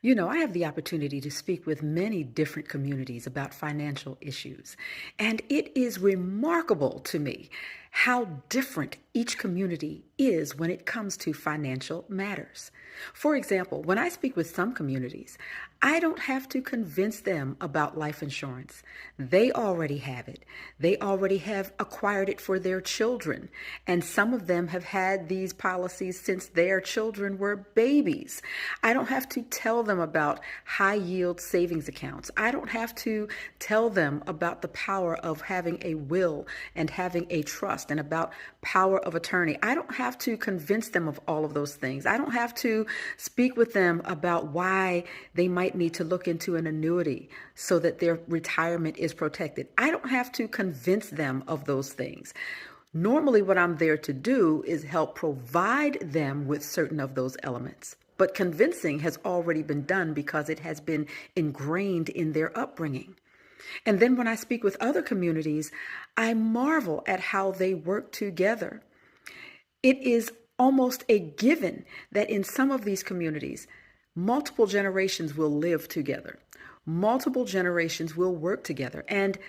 I have the opportunity to speak with many different communities about financial issues, and it is remarkable to me how different each community is when it comes to financial matters. For example, when I speak with some communities, I don't have to convince them about life insurance. They already have it. They already have acquired it for their children. And some of them have had these policies since their children were babies. I don't have to tell them about high yield savings accounts. I don't have to tell them about the power of having a will and having a trust and about power of attorney. I don't have to convince them of all of those things. I don't have to speak with them about why they might need to look into an annuity so that their retirement is protected. I don't have to convince them of those things. Normally, what I'm there to do is help provide them with certain of those elements. But convincing has already been done because it has been ingrained in their upbringing. And then when I speak with other communities, I marvel at how they work together. It is almost a given that in some of these communities, multiple generations will live together. Multiple generations will work together, and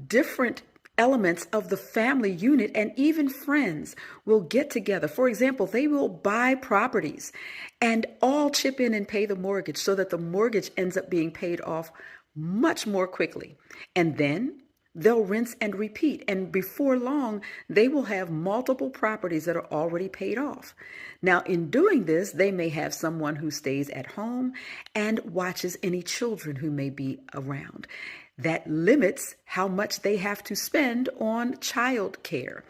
different elements of the family unit and even friends will get together. For example, they will buy properties and all chip in and pay the mortgage so that the mortgage ends up being paid off much more quickly. And then they'll rinse and repeat. And before long, they will have multiple properties that are already paid off. Now, in doing this, they may have someone who stays at home and watches any children who may be around. That limits how much they have to spend on child care.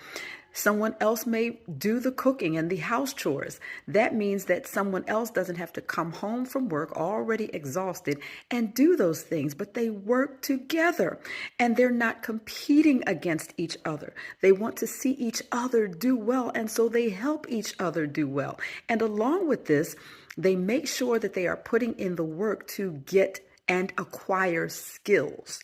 Someone else may do the cooking and the house chores. That means that someone else doesn't have to come home from work already exhausted and do those things, but they work together and they're not competing against each other. They want to see each other do well, and so they help each other do well. And along with this, they make sure that they are putting in the work to get and acquire skills.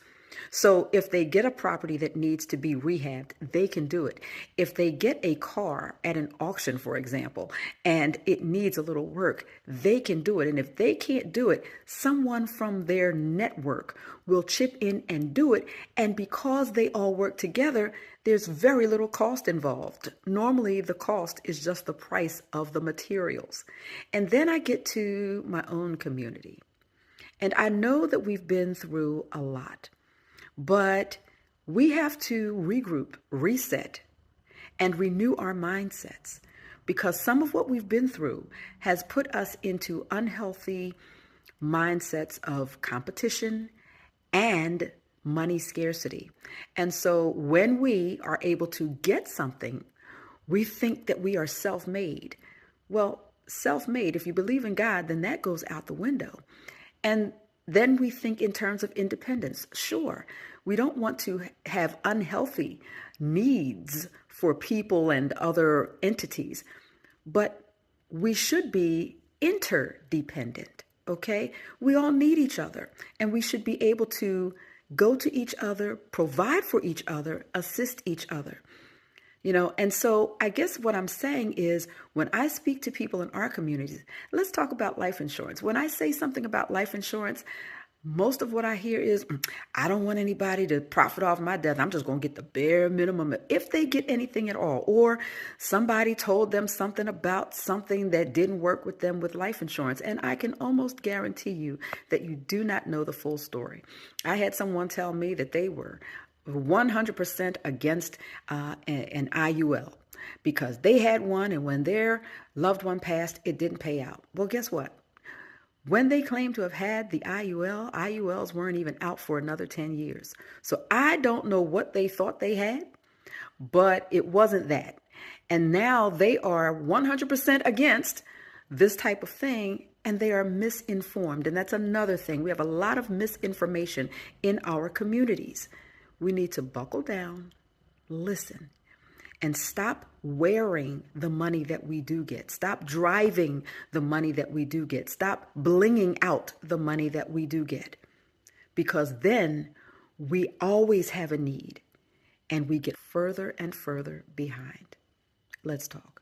So if they get a property that needs to be rehabbed, they can do it. If they get a car at an auction, for example, and it needs a little work, they can do it. And if they can't do it, someone from their network will chip in and do it. And because they all work together, there's very little cost involved. Normally, the cost is just the price of the materials. And then I get to my own community. And I know that we've been through a lot, but we have to regroup, reset, and renew our mindsets because some of what we've been through has put us into unhealthy mindsets of competition and money scarcity. And so when we are able to get something, we think that we are self-made. Well, self-made, if you believe in God, then that goes out the window. And then we think in terms of independence. Sure, we don't want to have unhealthy needs for people and other entities, but we should be interdependent, okay? We all need each other, and we should be able to go to each other, provide for each other, assist each other. And so I guess what I'm saying is when I speak to people in our communities, let's talk about life insurance. When I say something about life insurance, most of what I hear is, I don't want anybody to profit off my death. I'm just going to get the bare minimum if they get anything at all. Or somebody told them something about something that didn't work with them with life insurance. And I can almost guarantee you that you do not know the full story. I had someone tell me that they were 100% against an IUL because they had one, and when their loved one passed, it didn't pay out. Well, guess what? When they claimed to have had the IULs weren't even out for another 10 years. So I don't know what they thought they had, but it wasn't that. And now they are 100% against this type of thing, and they are misinformed. And that's another thing. We have a lot of misinformation in our communities. We need to buckle down, listen, and stop wearing the money that we do get. Stop driving the money that we do get. Stop blinging out the money that we do get. Because then we always have a need and we get further and further behind. Let's talk.